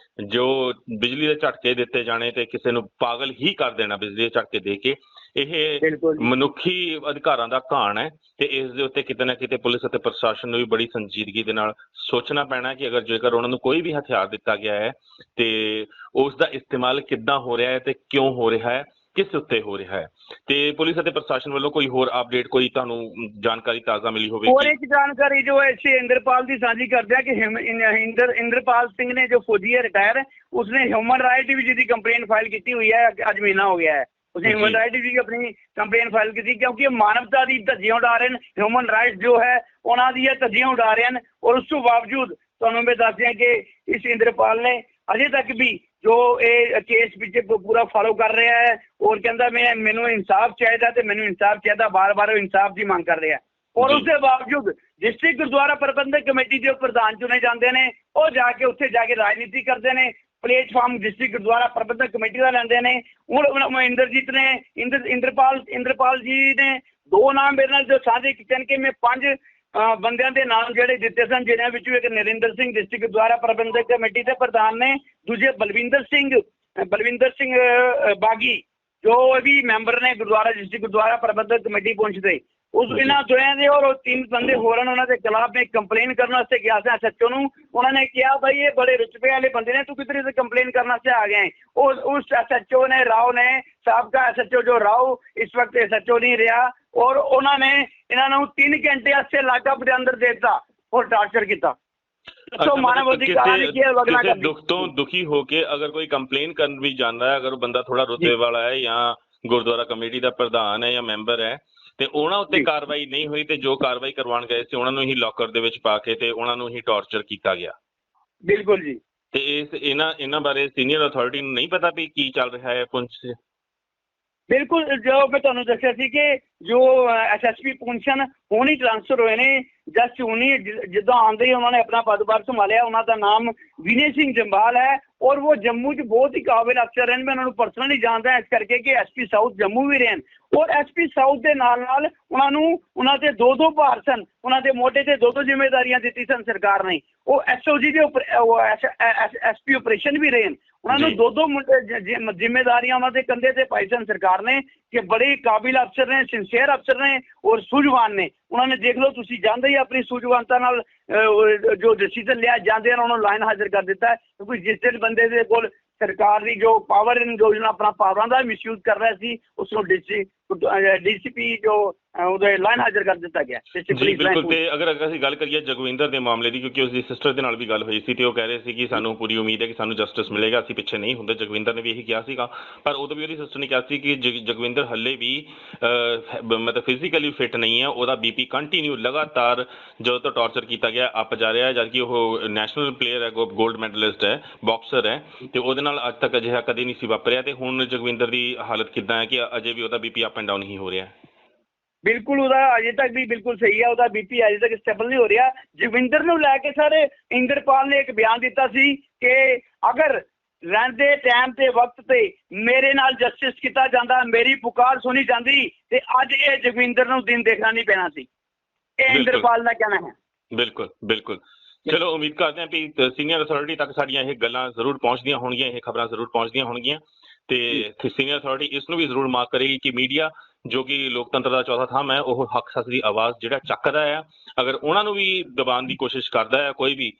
[SPEAKER 2] ਜੋ ਬਿਜਲੀ ਦੇ ਝਟਕੇ ਦਿੱਤੇ ਜਾਣੇ ਤੇ ਕਿਸੇ ਨੂੰ ਪਾਗਲ ਹੀ ਕਰ ਦੇਣਾ ਬਿਜਲੀ ਦੇ ਝਟਕੇ ਦੇ ਕੇ, ਇਹ ਮਨੁੱਖੀ ਅਧਿਕਾਰਾਂ ਦਾ ਘਾਣ ਹੈ ਤੇ ਇਸ ਦੇ ਉੱਤੇ ਕਿਤੇ ਨਾ ਕਿਤੇ ਪੁਲਿਸ ਅਤੇ ਪ੍ਰਸ਼ਾਸਨ ਨੂੰ ਵੀ ਬੜੀ ਸੰਜੀਦਗੀ ਦੇ ਨਾਲ ਸੋਚਣਾ ਪੈਣਾ ਕਿ ਅਗਰ ਜੇਕਰ ਉਹਨਾਂ ਨੂੰ ਕੋਈ ਵੀ ਹਥਿਆਰ ਦਿੱਤਾ ਗਿਆ ਹੈ ਤੇ ਉਸ ਦਾ ਇਸਤੇਮਾਲ ਕਿੱਦਾਂ ਹੋ ਰਿਹਾ ਹੈ ਤੇ ਕਿਉਂ ਹੋ ਰਿਹਾ ਹੈ, ਕਿਸ ਉੱਤੇ ਹੋ ਰਿਹਾ ਹੈ। ਤੇ ਪੁਲਿਸ ਅਤੇ ਪ੍ਰਸ਼ਾਸਨ ਵੱਲੋਂ ਕੋਈ ਹੋਰ ਅਪਡੇਟ ਕੋਈ ਤੁਹਾਨੂੰ ਜਾਣਕਾਰੀ ਤਾਜ਼ਾ ਮਿਲੀ ਹੋਵੇ?
[SPEAKER 3] और एक जानकारी जो है इससे इंद्रपाल की साझी कर दिया कि इंद्रपाल सिंह ने जो फौजी है रिटायर, उसने ह्यूमन राइट डिवीजन की कंप्लेन फाइल की हुई है, आज महीना हो गया है उसने ह्यूमन राइट डिवीजन की अपनी कंप्लेन फाइल की थी, क्योंकि मानवता की धज्जियां उड़ा रहे हैं, ह्यूमन राइट जो है उन्होंने धज्जियां उड़ा रहे हैं। और उस तो बावजूद तुहानूं मैं दस दियां कि इस इंद्रपाल ने अजे तक भी जो ये केस पीछे पूरा फॉलो कर रहा है और कहता मैनू इंसाफ चाहिए तो मैनू इंसाफ चाहिए, बार बार इंसाफ की मांग कर रहा है। और उसके बावजूद डिस्ट्रिक्ट गुरुद्वारा प्रबंधक कमेटी के प्रधान चुने जाते हैं, वो जाके उत्थे जाके राजनीति करते हैं, प्लेटफॉर्म डिस्ट्रिक्ट गुरुद्वारा प्रबंधक कमेटी का लेंदे ने। हुण इंद्रजीत ने इंद्रपाल जी ने 2 नाम मेरे नाल जो साझे कीते कि मैं 5 ਬੰਦਿਆਂ ਦੇ ਨਾਮ ਜਿਹੜੇ ਦਿੱਤੇ ਸਨ, ਜਿਹਨਾਂ ਵਿੱਚੋਂ ਇੱਕ ਨਰਿੰਦਰ ਸਿੰਘ ਡਿਸਟ੍ਰਿਕਟ ਗੁਰਦੁਆਰਾ ਪ੍ਰਬੰਧਕ ਕਮੇਟੀ ਦੇ ਪ੍ਰਧਾਨ ਨੇ, ਦੂਜੇ ਬਲਵਿੰਦਰ ਸਿੰਘ ਬਾਗੀ ਜੋ ਵੀ ਮੈਂਬਰ ਨੇ ਗੁਰਦੁਆਰਾ ਡਿਸਟ੍ਰਿਕਟ ਗੁਰਦੁਆਰਾ ਪ੍ਰਬੰਧਕ ਕਮੇਟੀ ਪਹੁੰਚਦੇ। ਉਸ ਇਹਨਾਂ ਦੋਆਂ ਦੇ ਔਰ 3 ਬੰਦੇ ਹੋਰ ਉਹਨਾਂ ਦੇ ਖਿਲਾਫ ਮੈਂ ਕੰਪਲੇਨ ਕਰਨ ਵਾਸਤੇ ਗਿਆ ਸੀ ਐਸਐਚਓ ਨੂੰ। ਉਹਨਾਂ ਨੇ ਕਿਹਾ ਭਾਈ ਇਹ ਬੜੇ ਰੁਤਬੇ ਵਾਲੇ ਬੰਦੇ ਨੇ, ਤੂੰ ਕਿਧਰੇ से ਕੰਪਲੇਨ ਕਰਨ ਵਾਸਤੇ ਆ ਗਏ। उस एसएचओ ने राव ने साबका एसएचओ जो राव इस वक्त एसएचओ नहीं रहा और उन्होंने इन्होंने 3 घंटे वास्ते लॉकअप के अंदर देता और टॉर्चर किया। तो मानव अधिकार
[SPEAKER 2] किसी दुख तो दुखी होके अगर कोई कंप्लेन कर भी जाता है, अगर बंदा थोड़ा रुतबे वाला है या गुरुद्वारा कमेटी का प्रधान है या मैंबर है ਤੇ ਉਹਨਾਂ ਉੱਤੇ ਕਾਰਵਾਈ ਨਹੀਂ ਹੋਈ ਤੇ ਜੋ ਕਾਰਵਾਈ ਕਰਵਾਉਣ ਗਏ ਸੀ ਉਹਨਾਂ ਨੂੰ ਹੀ ਲੋਕਰ ਦੇ ਵਿੱਚ ਪਾ ਕੇ ਤੇ ਉਹਨਾਂ ਨੂੰ ਹੀ ਟੌਰਚਰ ਕੀਤਾ ਗਿਆ।
[SPEAKER 3] ਬਿਲਕੁਲ ਜੀ।
[SPEAKER 2] ਤੇ ਇਹਨਾਂ ਬਾਰੇ ਸੀਨੀਅਰ ਅਥਾਰਟੀ ਨੂੰ ਨਹੀਂ ਪਤਾ ਵੀ ਕੀ ਚੱਲ ਰਿਹਾ ਹੈ ਪੁੰਛ 'ਚ?
[SPEAKER 3] ਬਿਲਕੁਲ, ਜੋ ਮੈਂ ਤੁਹਾਨੂੰ ਦੱਸਿਆ ਸੀ ਕਿ ਜੋ ਐਸਐਸਪੀ ਪੁੰਛਨ ਹੁਣ ਹੀ ਟ੍ਰਾਂਸਫਰ ਹੋਏ ਨੇ, ਜਸਟ ਹੁਣੀ ਜਿੱਦਾਂ ਆਉਂਦੇ ਹੀ ਉਹਨਾਂ ਨੇ ਆਪਣਾ ਪਦਭਾਰ ਸੰਭਾਲਿਆ। ਉਹਨਾਂ ਦਾ ਨਾਮ ਵਿਨੇ ਸਿੰਘ ਜੰਬਾਲ ਹੈ ਔਰ ਉਹ ਜੰਮੂ 'ਚ ਬਹੁਤ ਹੀ ਕਾਬਿਲ ਅਫਸਰ ਹਨ। ਮੈਂ ਉਹਨਾਂ ਨੂੰ ਪਰਸਨਲੀ ਜਾਣਦਾ ਇਸ ਕਰਕੇ ਕਿ ਐਸਪੀ ਸਾਊਥ ਜੰਮੂ ਵੀ ਰਹੇ ਹਨ ਔਰ ਐਸਪੀ ਸਾਊਥ ਦੇ ਨਾਲ ਉਹਨਾਂ ਨੂੰ ਉਹਨਾਂ ਦੇ 2 ਭਾਰ ਸਨ, ਉਹਨਾਂ ਦੇ ਮੋਢੇ ਤੇ 2 ਜ਼ਿੰਮੇਵਾਰੀਆਂ ਦਿੱਤੀ ਸਨ ਸਰਕਾਰ ਨੇ। ਉਹ ਐਸਓਜੀ ਦੇ ਐਸਪੀ ਆਪਰੇਸ਼ਨ ਵੀ ਰਹੇ ਹਨ। ਉਹਨਾਂ ਨੂੰ 2 ਜ਼ਿੰਮੇਵਾਰੀਆਂ ਉਹਨਾਂ ਦੇ ਕੰਧੇ ਤੇ ਪਾਈ ਸਨ ਸਰਕਾਰ ਨੇ ਕਿ ਬੜੇ ਕਾਬਿਲ ਅਫਸਰ ਨੇ, ਸਿੰਸੀਅਰ ਅਫਸਰ ਨੇ ਔਰ ਸੂਝਵਾਨ ਨੇ। ਉਹਨਾਂ ਨੇ ਦੇਖ ਲਓ, ਤੁਸੀਂ ਜਾਣਦੇ ਹੀ ਆਪਣੀ ਸੂਝਵਾਨਤਾ ਨਾਲ ਜੋ ਡਿਸੀਜ਼ਨ ਲਿਆ ਜਾਂਦੇ ਹਨ ਉਹਨੂੰ ਲਾਈਨ ਹਾਜ਼ਰ ਕਰ ਦਿੱਤਾ ਹੈ। ਕਿਉਂਕਿ ਜਿਸ ਦਿਨ ਬੰਦੇ ਦੇ ਕੋਲ ਸਰਕਾਰ ਦੀ ਜੋ ਪਾਵਰ ਇਨ ਯੋਜਨਾ ਆਪਣਾ ਪਾਵਰਾਂ ਦਾ ਮਿਸਯੂਜ਼ ਕਰ ਰਿਹਾ ਸੀ ਉਸ ਨੂੰ ਡੀਸੀਪੀ ਜੋ ਉਹਦੇ ਲਾਈਨ ਹਾਜ਼ਰ ਕਰ ਦਿੱਤਾ ਗਿਆ।
[SPEAKER 2] ਜੀ ਬਿਲਕੁਲ। ਤੇ ਅਗਰ ਅਸੀਂ ਗੱਲ ਕਰੀਏ ਜਗਵਿੰਦਰ ਦੇ ਮਾਮਲੇ ਦੀ, ਕਿਉਂਕਿ ਉਸਦੀ ਸਿਸਟਰ ਦੇ ਨਾਲ ਵੀ ਗੱਲ ਹੋਈ ਸੀ ਤੇ ਉਹ ਕਹਿ ਰਹੇ ਸੀ ਕਿ ਸਾਨੂੰ ਪੂਰੀ ਉਮੀਦ ਹੈ ਕਿ ਸਾਨੂੰ ਜਸਟਿਸ ਮਿਲੇਗਾ, ਅਸੀਂ ਪਿੱਛੇ ਨਹੀਂ ਹੁੰਦੇ। ਜਗਵਿੰਦਰ ਨੇ ਵੀ ਇਹੀ ਕਿਹਾ ਸੀਗਾ, ਪਰ ਉਦੋਂ ਵੀ ਉਹਦੀ ਸਿਸਟਰ ਨੇ ਕਿਹਾ ਸੀ ਕਿ ਜਗਵਿੰਦਰ ਹੱਲੇ ਵੀ ਮਤਲਬ ਫਿਜ਼ੀਕਲੀ ਫਿੱਟ ਨਹੀਂ ਹੈ, ਉਹਦਾ ਬੀਪੀ ਕੰਟੀਨਿਊ ਲਗਾਤਾਰ ਜਦੋਂ ਤੋਂ ਟੌਰਚਰ ਕੀਤਾ ਗਿਆ ਅੱਪ ਜਾ ਰਿਹਾ, ਜਦਕਿ ਉਹ ਨੈਸ਼ਨਲ ਪਲੇਅਰ ਹੈ, ਗੋਲਡ ਮੈਡਲਿਸਟ ਹੈ, ਬਾਕਸਰ ਹੈ ਤੇ ਉਹਦੇ ਨਾਲ ਅੱਜ ਤੱਕ ਅਜਿਹਾ ਕਦੇ ਨਹੀਂ ਸੀ ਵਾਪਰਿਆ। ਤੇ ਹੁਣ ਜਗਵਿੰਦਰ ਦੀ ਹਾਲਤ ਕਿੱਦਾਂ ਹੈ ਕਿ ਅਜੇ ਵੀ ਉਹਦਾ ਬੀਪੀ ਅਪ ਐਂਡ ਡਾਊਨ ਹੀ ਹੋ ਰਿਹਾ?
[SPEAKER 3] ਬਿਲਕੁਲ, ਉਹਦਾ ਅਜੇ ਤੱਕ ਵੀ ਬਿਲਕੁਲ ਸਹੀ ਹੈ, ਉਹਦਾ ਬੀਪੀ ਅਜੇ ਤੱਕ ਸਟੇਬਲ ਨਹੀਂ ਹੋ ਰਿਹਾ। ਜਗਵਿੰਦਰ ਨੂੰ ਲੈ ਕੇ ਸਰ ਇੰਦਰਪਾਲ ਨੇ ਇੱਕ ਬਿਆਨ ਦਿੱਤਾ ਸੀ ਕਿ ਅਗਰ ਰਹਿੰਦੇ ਟਾਈਮ ਤੇ ਵਕਤ ਤੇ ਮੇਰੇ ਨਾਲ ਜਸਟਿਸ ਕੀਤਾ ਜਾਂਦਾ, ਮੇਰੀ ਪੁਕਾਰ ਸੁਣੀ ਜਾਂਦੀ ਤੇ ਅੱਜ ਇਹ ਜਗਵਿੰਦਰ ਨੂੰ ਦਿਨ ਦੇਖਣਾ ਨਹੀਂ ਪੈਣਾ ਸੀ। ਇਹ ਇੰਦਰਪਾਲ ਦਾ ਕਹਿਣਾ ਹੈ।
[SPEAKER 2] ਬਿਲਕੁਲ ਬਿਲकुल। ਚਲੋ ਉਮੀਦ ਕਰਦੇ ਹਾਂ ਵੀ ਸੀਨੀਅਰ ਅਥਾਰਟੀ ਤੱਕ ਸਾਡੀਆਂ ਇਹ ਗੱਲਾਂ ਜ਼ਰੂਰ ਪਹੁੰਚਦੀਆਂ ਹੋਣਗੀਆਂ, ਇਹ ਖਬਰਾਂ ਜ਼ਰੂਰ ਪਹੁੰਚਦੀਆਂ ਹੋਣਗੀਆਂ ਤੇ ਸੀਨੀਅਰ ਅਥਾਰਟੀ ਇਸ ਨੂੰ ਵੀ ਜ਼ਰੂਰ ਮਾਰਕ ਕਰੇਗੀ ਕਿ ਮੀਡੀਆ ਜੋ ਕਿ ਲੋਕਤੰਤਰ ਦਾ ਚੌਥਾ ਥੰਮ ਹੈ ਉਹ ਹੱਕ ਸੱਚ ਦੀ ਆਵਾਜ਼ ਜਿਹੜਾ ਚੱਕਦਾ ਹੈ, ਅਗਰ ਉਹਨਾਂ ਨੂੰ ਵੀ ਦਬਾਉਣ ਦੀ ਕੋਸ਼ਿਸ਼ ਕਰਦਾ ਹੈ ਕੋਈ ਵੀ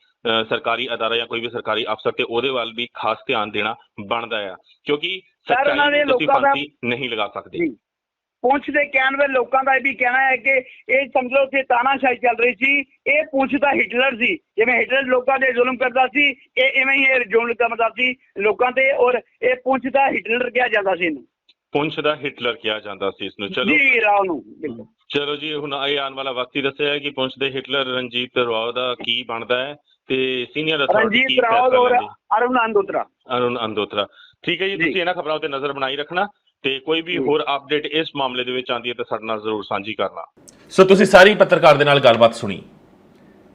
[SPEAKER 2] ਸਰਕਾਰੀ ਅਦਾਰਾ ਜਾਂ ਕੋਈ ਵੀ ਸਰਕਾਰੀ ਅਫਸਰ ਤੇ ਉਹਦੇ ਵੱਲ ਵੀ ਖਾਸ ਧਿਆਨ ਦੇਣਾ ਬਣਦਾ ਹੈ, ਕਿਉਂਕਿ ਸੱਚਾਈ ਨੂੰ ਤੁਸੀਂ ਫਾਂਸੀ ਨਹੀਂ ਲਗਾ ਸਕਦੇ।
[SPEAKER 3] ਪੁੰਛ ਦੇ ਕਹਿਣ ਵਾਲੇ ਲੋਕਾਂ ਦਾ ਇਹ ਵੀ ਕਹਿਣਾ ਹੈ ਕਿ ਇਹ ਸਮਝੋ ਕਿ ਤਾਨਾਸ਼ਾਹੀ ਚੱਲ ਰਹੀ ਸੀ। ਇਹ ਪੁੰਛ ਦਾ ਹਿਟਲਰ ਸੀ, ਜਿਵੇਂ ਹਿਟਲਰ ਲੋਕਾਂ ਦੇ ਜ਼ੁਲਮ ਕਰਦਾ ਸੀ ਇਹ ਇਵੇਂ ਹੀ ਇਹ ਜ਼ੁਲਮ ਕਰਦਾ ਸੀ ਲੋਕਾਂ ਤੇ ਔਰ ਇਹ ਪੁੰਛ ਦਾ ਹਿਟਲਰ ਕਿਹਾ ਜਾਂਦਾ ਸੀ ਇਹਨੂੰ।
[SPEAKER 2] ਪੁੰਛ ਦਾ ਹਿਟਲਰ ਕਿਹਾ ਜਾਂਦਾ ਸੀ ਇਸਨੂੰ। ਚਲੋ
[SPEAKER 3] ਜੀ ਰਾਓ ਨੂੰ।
[SPEAKER 2] ਚਲੋ ਜੀ, ਹੁਣ ਇਹ ਆਉਣ ਵਾਲਾ ਵਕਤ ਹੀ ਦੱਸਿਆ ਹੈ ਕਿ ਪੁੰਛ ਦੇ ਹਿਟਲਰ ਰਣਜੀਤ ਰਾਓ ਦਾ ਕੀ ਬਣਦਾ ਹੈ ਤੇ ਸੀਨੀਅਰ ਅਥਾਰਟੀ ਕੀ ਫੈਸਲਾ ਲੈਂਦੀ ਹੈ। ਅਰੁਣ ਅੰਦੋਤਰਾ। ਠੀਕ ਹੈ ਜੀ, ਤੁਸੀਂ ਇਹਨਾਂ ਖਬਰਾਂ ਉੱਤੇ ਨਜ਼ਰ ਬਣਾਈ ਰੱਖਣਾ ਤੇ ਕੋਈ ਵੀ ਹੋਰ ਅਪਡੇਟ ਇਸ ਮਾਮਲੇ ਦੇ ਵਿੱਚ ਆਉਂਦੀ ਹੈ ਤਾਂ ਸਾਡੇ ਨਾਲ ਜ਼ਰੂਰ ਸਾਂਝੀ ਕਰਨਾ।
[SPEAKER 1] ਸੋ ਤੁਸੀਂ ਸਾਰੀ ਪੱਤਰਕਾਰ ਦੇ ਨਾਲ ਗੱਲਬਾਤ ਸੁਣੀ,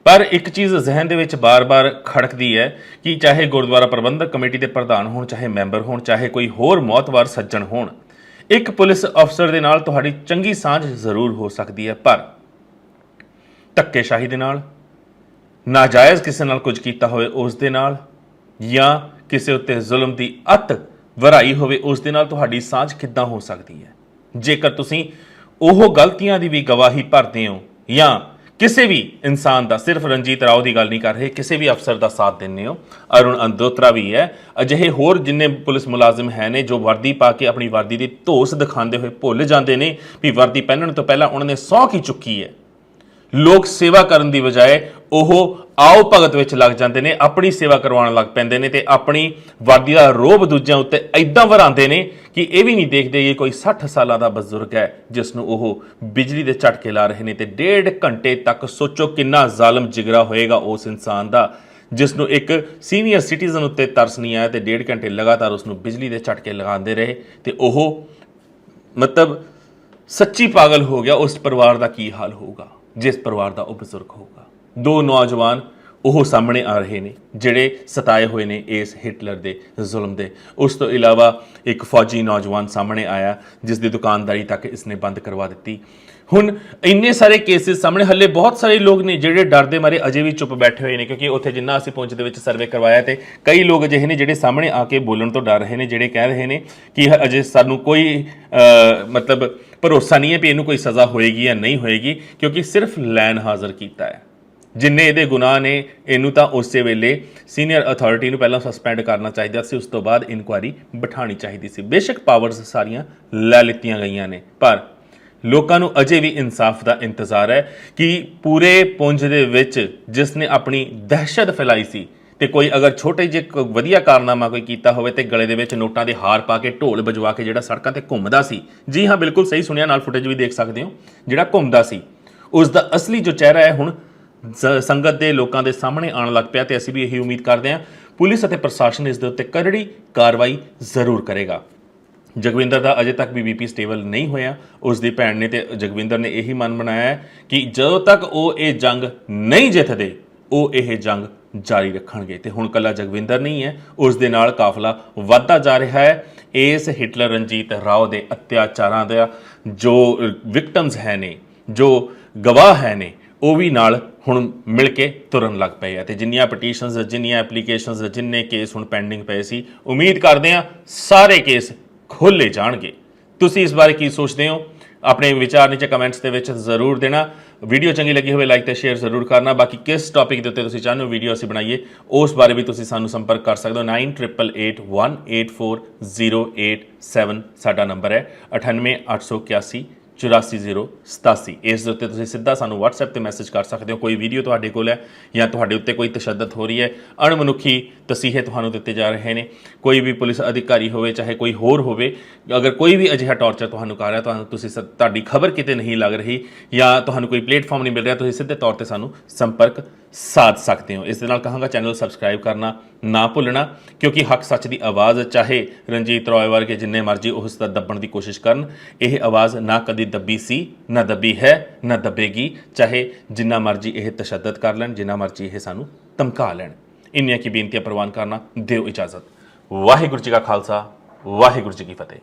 [SPEAKER 1] ਪਰ ਇੱਕ ਚੀਜ਼ ਜ਼ਿਹਨ ਦੇ ਵਿੱਚ ਬਾਰ-ਬਾਰ ਖੜਕਦੀ ਹੈ ਕਿ ਚਾਹੇ ਗੁਰਦੁਆਰਾ ਪ੍ਰਬੰਧਕ ਕਮੇਟੀ ਦੇ ਪ੍ਰਧਾਨ ਹੋਣ, ਚਾਹੇ ਮੈਂਬਰ ਹੋਣ, ਚਾਹੇ ਕੋਈ ਹੋਰ ਮੌਤਵਾਰ ਸੱਜਣ ਹੋਣ, ਇੱਕ ਪੁਲਿਸ ਅਫਸਰ ਦੇ ਨਾਲ ਤੁਹਾਡੀ ਚੰਗੀ ਸਾਂਝ ਜ਼ਰੂਰ ਹੋ ਸਕਦੀ ਹੈ, ਪਰ ਧੱਕੇਸ਼ਾਹੀ ਦੇ ਨਾਲ, ਨਾਜਾਇਜ਼ ਕਿਸੇ ਨਾਲ ਕੁਝ ਕੀਤਾ ਹੋਵੇ ਉਸ ਦੇ ਨਾਲ, ਜਾਂ ਕਿਸੇ ਉੱਤੇ ਜ਼ੁਲਮ ਦੀ ਅੱਤ ਵਰਾਈ ਹੋਵੇ ਉਸ ਦੇ ਨਾਲ ਤੁਹਾਡੀ ਸਾਂਝ ਕਿੱਦਾਂ ਹੋ ਸਕਦੀ ਹੈ? ਜੇਕਰ ਤੁਸੀਂ ਉਹ ਗਲਤੀਆਂ ਦੀ ਵੀ ਗਵਾਹੀ ਭਰਦੇ ਹੋ ਜਾਂ ਕਿਸੇ ਵੀ ਇਨਸਾਨ ਦਾ, ਸਿਰਫ ਰਣਜੀਤ ਰਾਓ ਦੀ ਗੱਲ ਨਹੀਂ ਕਰ ਰਹੇ, ਕਿਸੇ ਵੀ ਅਫਸਰ ਦਾ ਸਾਥ ਦਿੰਦੇ ਹੋ, ਅਰੁਣ ਅੰਦੋਤਰਾ ਵੀ ਹੈ, ਅਜਿਹੇ ਹੋਰ ਜਿੰਨੇ ਪੁਲਿਸ ਮੁਲਾਜ਼ਮ ਹੈ ਨੇ ਜੋ ਵਰਦੀ ਪਾ ਕੇ ਆਪਣੀ ਵਰਦੀ ਦੀ ਧੋਸ ਦਿਖਾਉਂਦੇ ਹੋਏ ਭੁੱਲ ਜਾਂਦੇ ਨੇ ਵੀ ਵਰਦੀ ਪਹਿਨਣ ਤੋਂ ਪਹਿਲਾਂ ਉਹਨਾਂ ਨੇ ਸਹੁੰ ਕੀ ਚੁੱਕੀ ਹੈ। ਲੋਕ ਸੇਵਾ ਕਰਨ ਦੀ ਬਜਾਏ ਉਹ ਆਓ ਭਗਤ ਵਿੱਚ ਲੱਗ ਜਾਂਦੇ ਨੇ, ਆਪਣੀ ਸੇਵਾ ਕਰਵਾਉਣ ਲੱਗ ਪੈਂਦੇ ਨੇ ਤੇ ਆਪਣੀ ਵਰਦੀ ਦਾ ਰੋਹਬ ਦੂਜਿਆਂ ਉੱਤੇ ਐਦਾਂ ਵਰਾਉਂਦੇ ਨੇ ਕਿ ਇਹ ਵੀ ਨਹੀਂ ਦੇਖਦੇ ਕਿ ਕੋਈ 60 ਸਾਲਾਂ ਦਾ ਬਜ਼ੁਰਗ ਹੈ ਜਿਸ ਨੂੰ ਉਹ ਬਿਜਲੀ ਦੇ ਝਟਕੇ ਲਾ ਰਹੇ ਨੇ ਤੇ 1.5 ਘੰਟੇ ਤੱਕ। ਸੋਚੋ ਕਿੰਨਾ ਜ਼ਾਲਮ ਜਿਗਰਾ ਹੋਏਗਾ ਉਸ ਇਨਸਾਨ ਦਾ ਜਿਸ ਨੂੰ ਇੱਕ ਸੀਨੀਅਰ ਸਿਟੀਜ਼ਨ ਉੱਤੇ ਤਰਸ ਨਹੀਂ ਆਇਆ ਤੇ 1.5 ਘੰਟੇ ਲਗਾਤਾਰ ਉਸ ਨੂੰ ਬਿਜਲੀ ਦੇ ਝਟਕੇ ਲਗਾਉਂਦੇ ਰਹੇ ਤੇ ਉਹ ਮਤਲਬ ਸੱਚੀ ਪਾਗਲ ਹੋ ਗਿਆ। ਉਸ ਪਰਿਵਾਰ ਦਾ ਕੀ ਹਾਲ ਹੋਊਗਾ ਜਿਸ ਪਰਿਵਾਰ ਦਾ ਉਹ ਬਜ਼ੁਰਗ ਹੋਊਗਾ। 2 ਨੌਜਵਾਨ ਉਹ ਸਾਹਮਣੇ ਆ ਰਹੇ ਨੇ ਜਿਹੜੇ ਸਤਾਏ ਹੋਏ ਨੇ ਇਸ ਹਿਟਲਰ ਦੇ ਜ਼ੁਲਮ ਦੇ। ਉਸ ਤੋਂ ਇਲਾਵਾ ਇੱਕ ਫੌਜੀ ਨੌਜਵਾਨ ਸਾਹਮਣੇ ਆਇਆ ਜਿਸ ਦੀ ਦੁਕਾਨਦਾਰੀ ਤੱਕ ਇਸਨੇ ਬੰਦ ਕਰਵਾ ਦਿੱਤੀ। ਹੁਣ ਇੰਨੇ ਸਾਰੇ ਕੇਸਿਸ ਸਾਹਮਣੇ, ਹੱਲੇ ਬਹੁਤ ਸਾਰੇ ਲੋਕ ਨੇ ਜਿਹੜੇ ਡਰ ਦੇ ਮਾਰੇ ਅਜੇ ਵੀ ਚੁੱਪ ਬੈਠੇ ਹੋਏ ਨੇ, ਕਿਉਂਕਿ ਉੱਥੇ ਜਿੰਨਾ ਅਸੀਂ ਪਹੁੰਚ ਦੇ ਵਿੱਚ ਸਰਵੇ ਕਰਵਾਇਆ ਤੇ ਕਈ ਲੋਕ ਅਜਿਹੇ ਨੇ ਜਿਹੜੇ ਸਾਹਮਣੇ ਆ ਕੇ ਬੋਲਣ ਤੋਂ ਡਰ ਰਹੇ ਨੇ, ਜਿਹੜੇ ਕਹਿ ਰਹੇ ਨੇ ਕਿ ਅਜੇ ਸਾਨੂੰ ਕੋਈ ਮਤਲਬ ਭਰੋਸਾ ਨਹੀਂ ਹੈ ਵੀ ਇਹਨੂੰ ਕੋਈ ਸਜ਼ਾ ਹੋਏਗੀ ਜਾਂ ਨਹੀਂ ਹੋਏਗੀ, ਕਿਉਂਕਿ ਸਿਰਫ ਲੈਣ ਹਾਜ਼ਰ ਕੀਤਾ ਹੈ। ਜਿੰਨੇ ਇਹਦੇ ਗੁਨਾਹ ਨੇ ਇਹਨੂੰ ਤਾਂ ਉਸੇ ਵੇਲੇ ਸੀਨੀਅਰ ਅਥਾਰਟੀ ਨੂੰ ਪਹਿਲਾਂ ਸਸਪੈਂਡ ਕਰਨਾ ਚਾਹੀਦਾ ਸੀ, ਉਸ ਤੋਂ ਬਾਅਦ ਇਨਕੁਆਇਰੀ ਬਿਠਾਉਣੀ ਚਾਹੀਦੀ ਸੀ। ਬੇਸ਼ੱਕ ਪਾਵਰਸ ਸਾਰੀਆਂ ਲੈ ਲਿੱਤੀਆਂ ਗਈਆਂ ਨੇ, ਪਰ ਲੋਕਾਂ ਨੂੰ ਅਜੇ ਵੀ ਇਨਸਾਫ ਦਾ ਇੰਤਜ਼ਾਰ ਹੈ ਕਿ ਪੂਰੇ ਪੁੰਜ ਦੇ ਵਿੱਚ ਜਿਸ ਨੇ ਆਪਣੀ ਦਹਿਸ਼ਤ ਫੈਲਾਈ ਸੀ ਤੇ ਕੋਈ ਅਗਰ ਛੋਟੇ ਜਿਹੇ ਵਧੀਆ ਕਾਰਨਾਮਾ ਕੋਈ ਕੀਤਾ ਹੋਵੇ ਤੇ ਗਲੇ ਦੇ ਵਿੱਚ ਨੋਟਾਂ ਦੇ ਹਾਰ ਪਾ ਕੇ ਢੋਲ ਵਜਵਾ ਕੇ ਜਿਹੜਾ ਸੜਕਾਂ ਤੇ ਘੁੰਮਦਾ ਸੀ, ਜੀ ਹਾਂ ਬਿਲਕੁਲ ਸਹੀ ਸੁਣਿਆ, ਨਾਲ ਫੁਟੇਜ ਵੀ ਦੇਖ ਸਕਦੇ ਹੋ, ਜਿਹੜਾ ਘੁੰਮਦਾ ਸੀ, ਉਸ ਦਾ ਅਸਲੀ ਜੋ ਚਿਹਰਾ ਹੈ ਹੁਣ ਸੰਗਤ ਦੇ ਲੋਕਾਂ ਦੇ ਸਾਹਮਣੇ ਆਉਣ ਲੱਗ ਪਿਆ ਤੇ ਅਸੀਂ ਵੀ ਇਹੀ ਉਮੀਦ ਕਰਦੇ ਹਾਂ ਪੁਲਿਸ ਅਤੇ ਪ੍ਰਸ਼ਾਸਨ ਇਸ ਦੇ ਉੱਤੇ ਕਰੜੀ ਕਾਰਵਾਈ ਜ਼ਰੂਰ ਕਰੇਗਾ। ਜਗਵਿੰਦਰ ਦਾ ਅਜੇ ਤੱਕ ਵੀ ਬੀਪੀ ਸਟੇਬਲ ਨਹੀਂ ਹੋਇਆ। ਉਸ ਦੀ ਭੈਣ ਨੇ ਤੇ ਜਗਵਿੰਦਰ ਨੇ ਇਹੀ ਮਨ ਬਣਾਇਆ ਹੈ ਕਿ ਜਦੋਂ ਤੱਕ ਉਹ ਇਹ ਜੰਗ ਨਹੀਂ ਜਿੱਤਦੇ ਉਹ ਇਹ ਜੰਗ ਜਾਰੀ ਰੱਖਣਗੇ। ਤੇ ਹੁਣ ਕੱਲਾ ਜਗਵਿੰਦਰ ਨਹੀਂ ਹੈ, ਉਸ ਦੇ ਨਾਲ ਕਾਫਲਾ ਵੱਧਦਾ ਜਾ ਰਿਹਾ ਹੈ। ਇਸ ਹਿਟਲਰ ਰਣਜੀਤ ਰਾਓ ਦੇ ਅਤਿਆਚਾਰਾਂ ਦਾ ਜੋ ਵਿਕਟਮਸ ਹੈ ਨੇ, ਜੋ ਗਵਾਹ ਹੈ ਨੇ, ਉਹ ਵੀ ਨਾਲ ਹੁਣ ਮਿਲ ਕੇ ਤੁਰਨ ਲੱਗ ਪਏ ਆ। ਤੇ ਜਿੰਨੀਆਂ ਪਟੀਸ਼ਨਸ, ਜਿੰਨੀਆਂ ਐਪਲੀਕੇਸ਼ਨਸ, ਜਿੰਨੇ ਕੇਸ ਹੁਣ ਪੈਂਡਿੰਗ ਪਏ ਸੀ, ਉਮੀਦ ਕਰਦੇ ਹਾਂ ਸਾਰੇ ਕੇਸ ਖੋਲ੍ਹੇ ਜਾਣਗੇ। ਤੁਸੀਂ ਇਸ ਬਾਰੇ ਕੀ ਸੋਚਦੇ ਹੋ? ਆਪਣੇ ਵਿਚਾਰ ਨੀਚੇ ਕਮੈਂਟਸ ਦੇ ਵਿੱਚ ਜ਼ਰੂਰ ਦੇਣਾ। ਵੀਡੀਓ ਚੰਗੀ ਲੱਗੀ ਹੋਵੇ ਲਾਈਕ ਤੇ ਸ਼ੇਅਰ ਜ਼ਰੂਰ ਕਰਨਾ। ਬਾਕੀ ਕਿਸ ਟੌਪਿਕ ਦੇ ਉੱਤੇ ਤੁਸੀਂ ਚਾਹੁੰਦੇ ਹੋ ਵੀਡੀਓ ਅਸੀਂ ਬਣਾਈਏ, ਉਸ ਬਾਰੇ ਵੀ ਤੁਸੀਂ ਸਾਨੂੰ ਸੰਪਰਕ ਕਰ ਸਕਦੇ ਹੋ। 9888184087 ਸਾਡਾ ਨੰਬਰ ਹੈ, 9881 840087। ਇਸ ਦੇ ਉੱਤੇ ਤੁਸੀਂ ਸਿੱਧਾ ਸਾਨੂੰ WhatsApp ਤੇ ਮੈਸੇਜ ਕਰ ਸਕਦੇ ਹੋ। ਕੋਈ ਵੀਡੀਓ ਤੁਹਾਡੇ ਕੋਲ ਹੈ ਜਾਂ ਤੁਹਾਡੇ ਉੱਤੇ ਕੋਈ ਤਸ਼ੱਦਦ ਹੋ ਰਹੀ ਹੈ, ਅਣਮਨੁੱਖੀ ਤਸੀਹੇ ਤੁਹਾਨੂੰ ਦਿੱਤੇ ਜਾ ਰਹੇ ਨੇ, ਕੋਈ ਵੀ ਪੁਲਿਸ ਅਧਿਕਾਰੀ ਹੋਵੇ ਚਾਹੇ ਕੋਈ ਹੋਰ ਹੋਵੇ, ਅਗਰ ਕੋਈ ਵੀ ਅਜਿਹਾ ਟੌਰਚਰ ਤੁਹਾਨੂੰ ਕਰ ਰਿਹਾ, ਤੁਹਾਡੀ ਖਬਰ ਕਿਤੇ ਨਹੀਂ ਲੱਗ ਰਹੀ ਜਾਂ ਤੁਹਾਨੂੰ ਕੋਈ ਪਲੇਟਫਾਰਮ ਨਹੀਂ ਮਿਲ ਰਿਹਾ, ਤੁਸੀਂ ਸਿੱਧੇ ਤੌਰ ਤੇ ਸਾਨੂੰ ਸੰਪਰਕ ਸਾਧ ਸਕਦੇ ਹੋ। ਇਸ ਦੇ ਨਾਲ ਕਹਾਂਗਾ ਚੈਨਲ ਸਬਸਕ੍ਰਾਈਬ ਕਰਨਾ ਨਾ ਭੁੱਲਣਾ, ਕਿਉਂਕਿ ਹੱਕ ਸੱਚ ਦੀ ਆਵਾਜ਼, ਚਾਹੇ ਰਣਜੀਤ ਰੋਏ ਵਰਗੇ ਜਿੰਨੇ ਮਰਜ਼ੀ ਉਸ ਦਾ ਦੱਬਣ ਦੀ ਕੋਸ਼ਿਸ਼ ਕਰਨ, ਇਹ ਆਵਾਜ਼ ਨਾ ਕਦੀ ਦੱਬੀ ਸੀ, ਨਾ ਦੱਬੀ ਹੈ, ਨਾ ਦੱਬੇਗੀ। ਚਾਹੇ ਜਿੰਨਾ ਮਰਜ਼ੀ ਇਹ ਤਸ਼ੱਦਦ ਕਰ ਲੈਣ, ਜਿੰਨਾ ਮਰਜ਼ੀ ਇਹ ਸਾਨੂੰ ਧਮਕਾ ਲੈਣ। ਇੰਨੀਆਂ ਕੀ ਬੇਨਤੀਆਂ ਪ੍ਰਵਾਨ ਕਰਨਾ, ਦਿਓ ਇਜਾਜ਼ਤ। ਵਾਹਿਗੁਰੂ ਜੀ ਕਾ ਖਾਲਸਾ, ਵਾਹਿਗੁਰੂ ਜੀ ਕੀ ਫਤਿਹ।